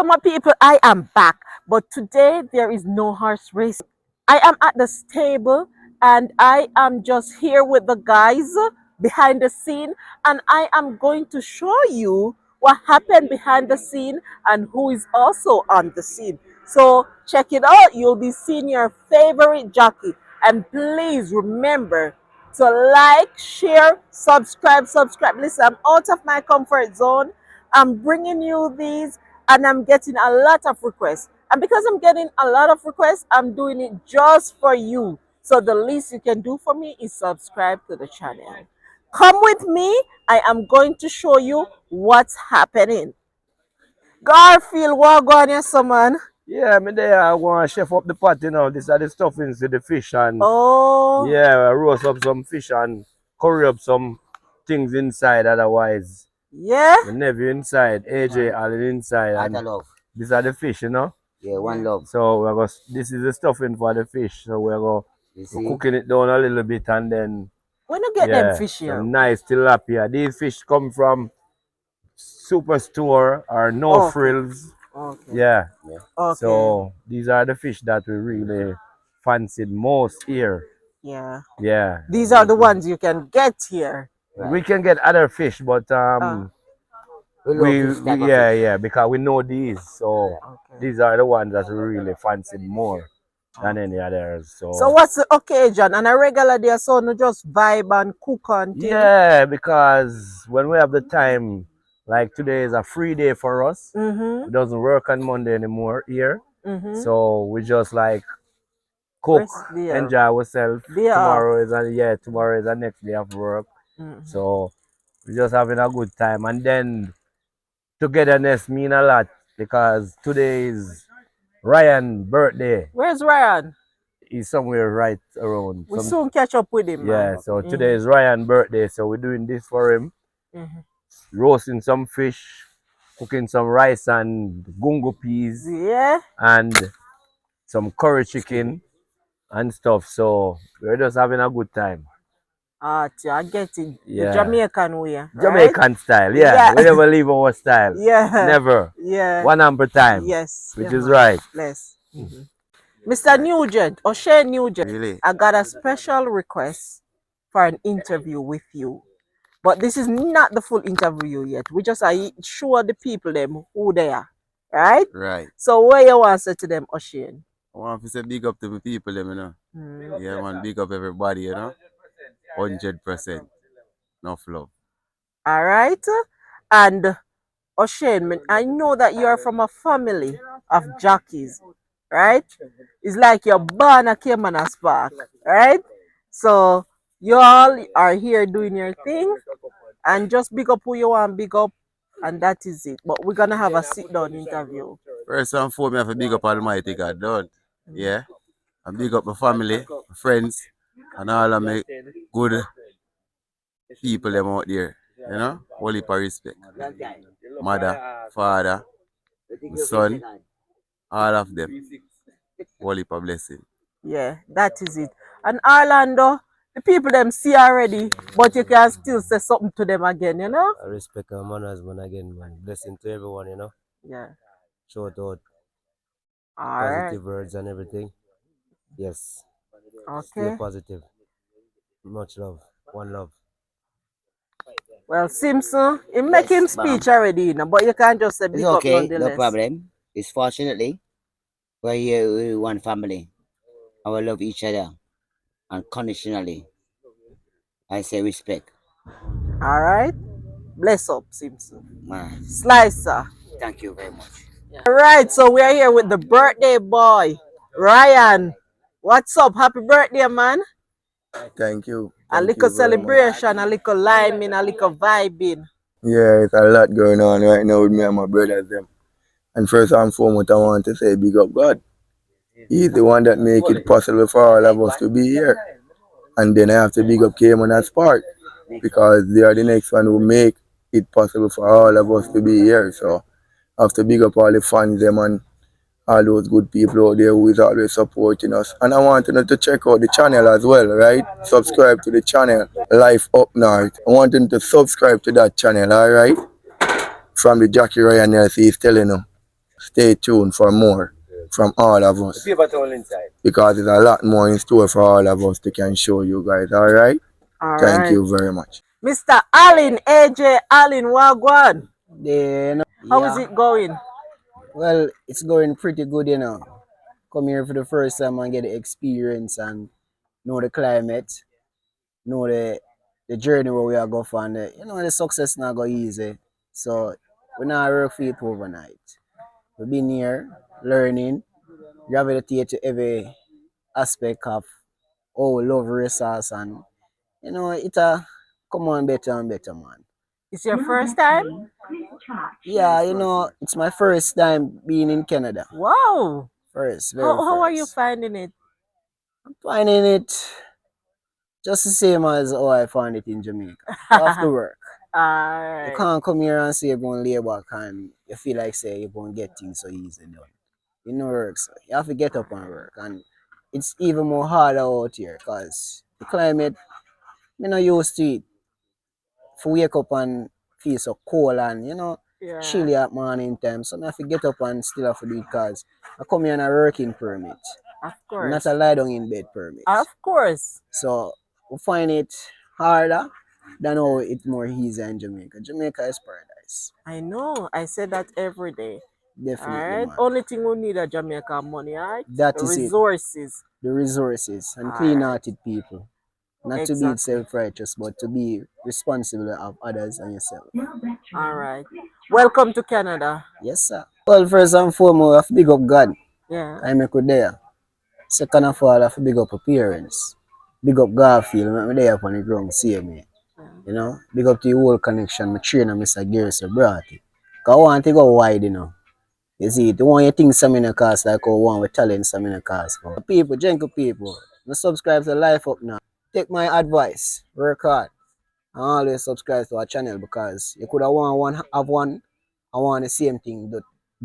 so my people, I am back, but today there is no horse race. I am at the stable and I am just here with the guys behind the scene, and I am going to show you what happened behind the scene and who is also on the scene. So check it out. You'll be seeing your favorite jockey, and please remember to like, share, subscribe. Listen, I'm out of my comfort zone. I'm bringing you these and I'm getting a lot of requests. And because I'm getting a lot of requests, I'm doing it just for you. So the least you can do for me is subscribe to the channel. Come with me. I am going to show you what's happening. Garfield, what going on, yes, man? Yeah, me there I want to chef up the pot, These are the stuffings with the fish and Oh, yeah, roast up some fish and curry up some things inside otherwise. yeah. The nephew inside, AJ Allen inside Out and of love. these are the fish. Yeah, one love. So this is the stuffing for the fish. So we're You see? cooking it down a little bit and then When you get them fish here? some nice tilapia. These fish come from Superstore or No Okay. Frills. Okay. Yeah. Okay. So these are the fish that we really fancied most here. Yeah. Yeah. These are the ones you can get here. We can get other fish, but We love this type of fish. yeah, because we know these. So Okay. these are the ones that we really fancied more than any others. So what's the occasion? And a regular day, so no just vibe and cook on thing? Yeah, because when we have the time, like today is a free day for us. Mm-hmm. We doesn't work on Monday anymore here. Mm-hmm. So we just like cook, Rest there. enjoy ourselves. Day Tomorrow is the next day of work. Mm-hmm. So we're just having a good time. And then togetherness mean a lot because today is Ryan's birthday. Where's Ryan? He's somewhere right around. We soon catch up with him, Yeah, man. so today is Ryan's birthday, so we're doing this for him. Mm-hmm. Roasting some fish, cooking some rice and gungo peas, Yeah. and some curry chicken and stuff. So we're just having a good time. I get it. Yeah. The Jamaican way. Right? Jamaican style, yeah. We never leave our style. Yeah. Never. Yeah. 100 time. Yes. Which is right. Bless. Mm-hmm. Mr. Nugent, O'Shea Nugent, Really? I got a special request for an interview with you. But this is not the full interview yet. We just are show the people them who they are. Right? Right. So what you want to say to them, O'Shea? I want to say big up to the people, Yeah, man, big up everybody, 100%. Enough love. All right. And O'Shea, I know that you are from a family of jockeys, right? It's like you're born a Cayman a Spark, right? So you all are here doing your thing and just big up who you want big up, and that is it. But we're gonna have a sit down interview. First and foremost, I have to big up Almighty God, don't? Yeah. And big up my family, my friends, and all of my good people them out there. Whole heap of respect. Mother, father, my son, all of them. Whole heap of blessing. Yeah, that is it. And Orlando, the people them see already, but you can still say something to them again, I respect and manners, man, again, man. Blessing to everyone, Yeah. Shout out All positive right. words and everything. Yes. Stay Okay. positive. Much love. One love. Well, Simpson, he make him speech already, but you can't just say big It's up okay, no nonetheless. problem. It's fortunately we're here with one family. And we love each other unconditionally. I say respect. All right. Bless up, Simpson. Man, Slicer. thank you very much. All right, so we are here with the birthday boy, Ryan. What's up? Happy birthday, man. Thank you. A Thank little you very much. celebration, a little liming, a little vibing. Yeah, it's a lot going on right now with me and my brothers them. And first and foremost, I want to say big up God. He's the one that make it possible for all of us to be here. And then I have to big up Cayman and Spark because they are the next one who make it possible for all of us to be here. So I have to big up all the fans them and all those good people out there who is always supporting us. And I want you to check out the channel as well, right? Subscribe to the channel, Life Up North. I want you to subscribe to that channel, all right? From the Jackie Ryan LC is telling you. stay tuned for more from all of us. Paper towel inside. Because there's a lot more in store for all of us to can show you guys. Alright? All Thank right. you very much. Mr. Allen, AJ Allen Wagwan. Then, How is it going? well, it's going pretty good, you know. Come here for the first time and get the experience and know the climate, know the journey where we are going for, and the success not go easy. So we not work for it overnight. We've been here learning, gravitate to every aspect of how we love resource, and it come on better and better, man. It's your first time? Yeah, it's my first time being in Canada. Wow. First, very How are you first. finding it? Finding it just the same as how I found it in Jamaica. You have to work. You Alright. can't come here and say you're going to lay back and you feel like say you're going to get things so easy done. It no works. You have to get up and work, and it's even more harder out here because the climate, me not used to it. For wake up and feel so cold and Yeah. chilly at morning time, so I have to get up and still have to do it because I come here on a working permit, Of not course. a lie down in bed permit. Of course. So we find it harder than how it's more easy in Jamaica. Jamaica is paradise. I know. I say that every day. Definitely, Alright. man. Only thing we need a Jamaican money, alright? That The is it. resources. The resources and Alright. clean-hearted people. Not to be Exactly. self-righteous, but to be responsible of others and yourself. Alright. Welcome to Canada. Yes, sir. Well, first and foremost, I have to big up God. Yeah. I make it there. Second of all, I have to big up appearance. Big up Garfield, make me there up on the ground, see me. Big up to the whole connection, my trainer, Mr. Gary Sobrati. Because I want to go wide, You see, the one you think some in the cast like how one with talent some in the cast. People, gentle people, no subscribe to Life Up now. Take my advice, work hard, and always subscribe to our channel because you could have have one, I want the same thing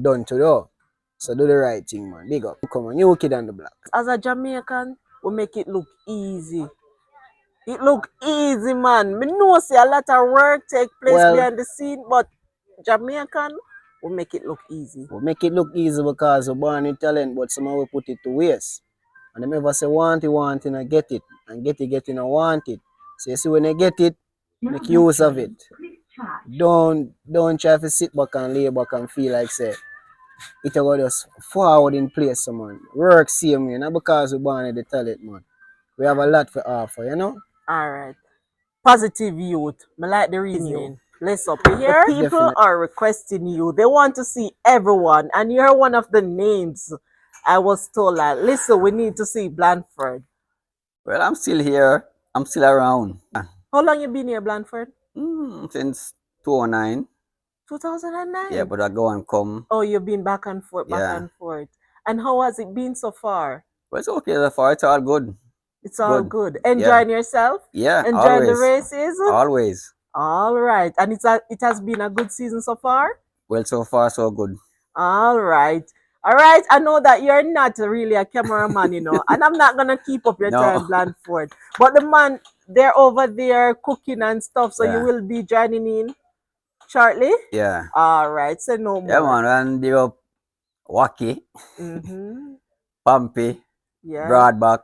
done to you. So do the right thing, man. Big up. Come on, new kid on the block. As a Jamaican, we make it look easy. It look easy, man. Me know say a lot of work take place Well, behind the scene, but Jamaican will make it look easy. we make it look easy because we're born with talent, but somehow we put it to waste. And they never say want it, and I get it. And get it, and I want it. So you see when you get it, make use of it. Don't try to sit back and lay back and feel like say it will just forward in place, someone. Work same way, not because we're born with the talent, man. We have a lot to offer, Alright. Positive youth. Me like the reasoning. Let's up here. The people Definitely. are requesting you. They want to see everyone. And you're one of the names. I was told that, listen, we need to see Blandford. Well, I'm still here. I'm still around. How long you been here, Blandford? Since 2009. 2009? Yeah, but I go and come. Oh, you've been back and forth, back Yeah. and forth. And how has it been so far? Well, it's okay so far. It's all good. It's all good. Enjoying yourself? Yeah, Enjoying the always. races? Always. All right. And it has been a good season so far? Well, so far, so good. All right. All right. I know that you're not really a cameraman, and I'm not going to keep up your No. time, Blandford. But the man, they're over there cooking and stuff, so you Yeah. will be joining in shortly? Yeah. All right. So no more. Yeah, man. And big up Wacky, Mm-hmm. Pumpy, Yeah. Broadback,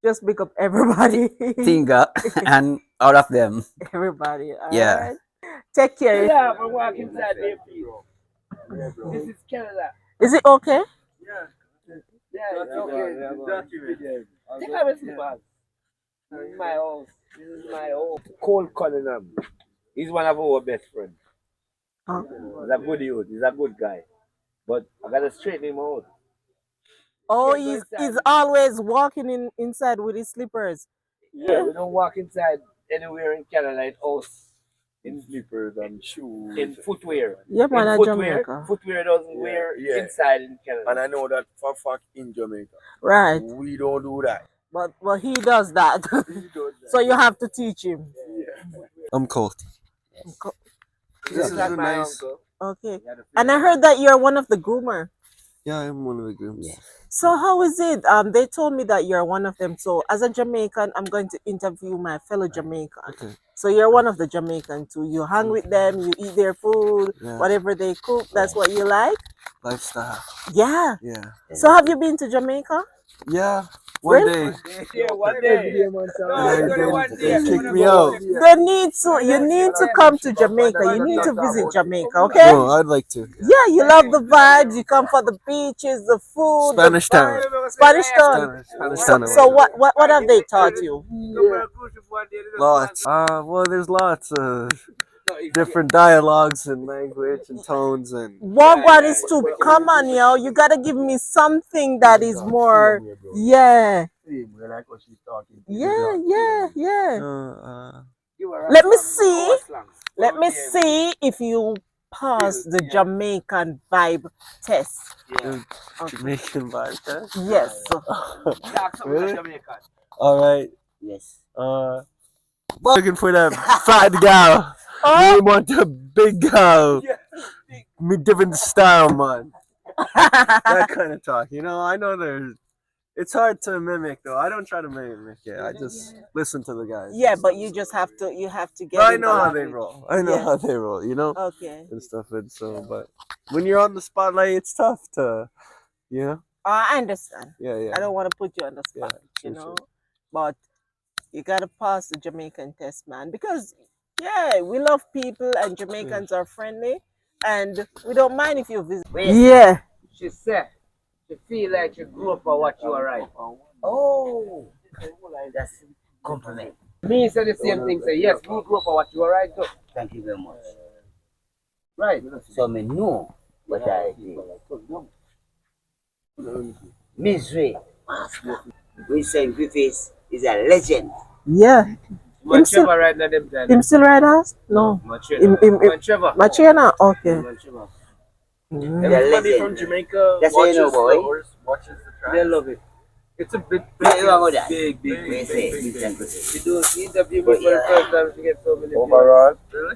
Just pick up everybody. Tinga, and all of them. Everybody. All Yeah. right. Take care. Yeah, I'm walking inside there, please. This is Canada. Is it okay? Yeah, it's okay. Take out the slippers. This is my house. This is my home. Cole Cunningham. He's one of our best friends. Huh? He's a good youth. He's a good guy. But I gotta straighten him out. Oh, Can't go he's inside. always walking inside with his slippers. Yeah, we don't walk inside anywhere in Canada in house. In slippers and shoes. In footwear. Yeah, man, In at footwear. Jamaica. Footwear doesn't wear yeah. inside in Canada. And I know that for a fact in Jamaica. Right. We don't do that. But he does that. So you have to teach him. I'm cold. This is my nice. uncle. Okay. And I heard that you're one of the groomer. Yeah, I'm one of the grooms. Yeah. So how is it? They told me that you're one of them. So as a Jamaican, I'm going to interview my fellow Jamaican. Okay. So you're one of the Jamaican too. You hang with them, you eat their food, Yeah. whatever they cook, that's what you like? Lifestyle. Yeah. Yeah. So have you been to Jamaica? Yeah. One Really? day. Yeah, one day. And then they kicked me out. You need to come to Jamaica. You need to visit Jamaica, okay? No, I'd like to. Yeah, you love the vibes. You come for the beaches, the food, Spanish the Town. vibes. Spanish Town. Spanish So, Town. so what have they taught you? Lots. Well, there's lots of different dialogues and language and tones and. What is to come on, yo? You gotta give me something that is more, yeah, yeah. Let me see. Let me see if you pass the Jamaican vibe test. The Jamaican vibe test? Yes. Really? All right. Yes. Looking for that fat gal. You want a big gal. Me different style, man. That kind of talk. You know, I know there's. It's hard to mimic though. I don't try to mimic it. I just listen to the guys. Yeah, but you just have to. You have to get. But I in know the how they language. roll. I know Yeah. how they roll. You know. Okay. And stuff. And so, but when you're on the spotlight, it's tough to, you know. I understand. Yeah. I don't want to put you on the Yeah, spot, sure, you know. sure. But you gotta pass the Jamaican test, man, because yeah, we love people and Jamaicans are friendly, and we don't mind if you visit. Yeah. She said she feel like she grew up or what you are right. Oh, that's compliment. Me say the same thing. Say yes, we grew up or what you are right too. Thank you very much. Right. So me know what I did. Misery Master. We say Griffiths is a legend. Yeah. Man Trevor right now them time. Him still ride us? No. Man Trevor. Machina? Okay. Man Trevor. Everybody from Jamaica That's watches you know, boy. watches the track. They love it. It's a big, Big, big, big. She do she interview me for the first time. She gets so many views. Overall, Really?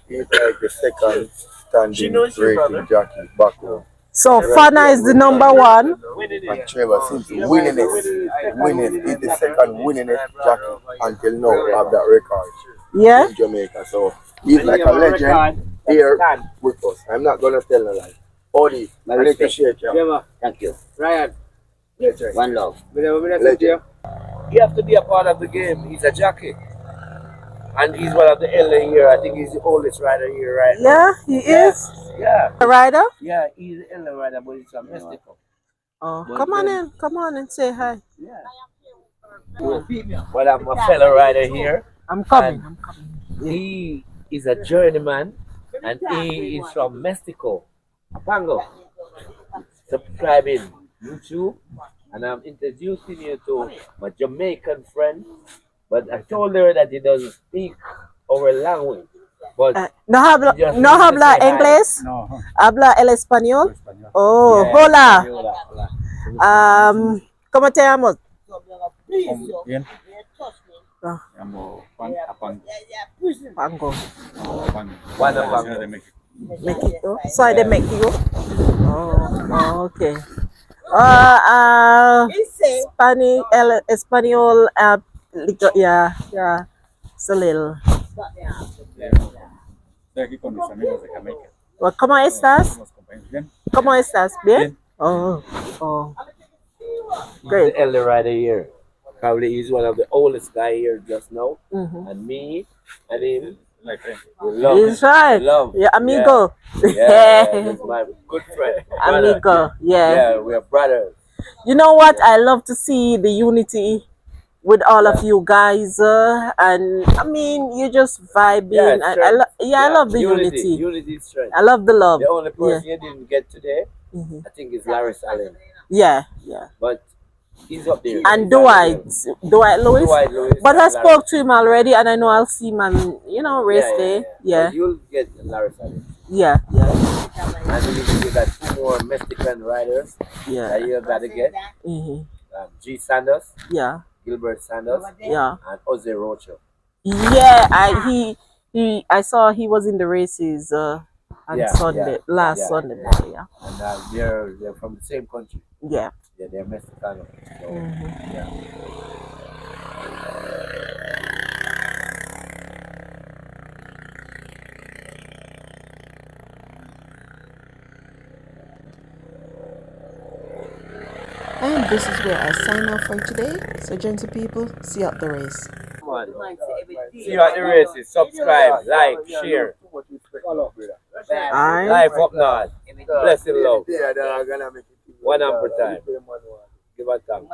he's like the second standing knows your rating jockey back home. So Fana is the number one. And Trevor, since winningest, is the second winningest jockey until now of that record Yeah. in Jamaica. So he's like a legend here with us. I'm not gonna tell no lie. Odie, I really appreciate you. Trevor. Thank you. Ryan. One love. You have to be a part of the game. He's a jockey. And he's one of the elder here. I think he's the oldest rider here right now. Yeah, he is. Yeah. A rider? Yeah, he's the elder rider, but he's from Mexico. Oh, come on in, say hi. Well, I'm a fellow rider here. I'm coming. He is a journeyman and he is from Mexico. Pango. Subscribe in YouTube and I'm introducing you to my Jamaican friend. But I told her that he doesn't speak our language. But No habla inglés? No. Habla el español? Oh, yeah, hola. hola. ¿Cómo te llamas? Bien. Ah. Llamo Juan Apango. Pango. Juan de la Apango. Ciudad de México. México. Soy de México. Oh, okay. Español, yeah, it's a little. Estoy aquí con mis amigos de Jamaica. Well, ¿cómo estás? Somos compañeros. Bien. ¿Cómo estás? ¿Bien? Bien. Oh. He's Great. the elder rider here. Probably he's one of the oldest guy here just now. Mm-hmm. And me and him, My friend. we love. He's right. Love. Yeah, amigo. Yeah, he's my good friend. Brother. Amigo. Yeah. Yeah, we are brothers. You know what? I love to see the unity with all of you guys, and I mean, you just vibing. Yeah, I love the unity. Unity is strength. I love the love. The only person you didn't get today, Mhm. I think, is Larry Allen. Yeah. But he's up there. And He's Dwight Lewis. Dwight Lewis. But I and spoke to him already, and I know I'll see him on, race day. Yeah. But you'll get Larry Allen. Yeah. I believe you got two more Mexican riders Yeah. that you gotta get. Hmm. G. Sanders, Yeah. Gilbert Sanders, Yeah. and Jose Rocha. Yeah. I saw he was in the races, on Yeah, Sunday, last yeah, Sunday morning. Yeah. and they're from the same country. Yeah. Yeah, they're Mexicano. So yeah. And this is where I sign off for today. So, gentle people, see you at the race. See you at the races. Subscribe, like, share. I Life up north. Blessing love. One amper time. Give a thanks.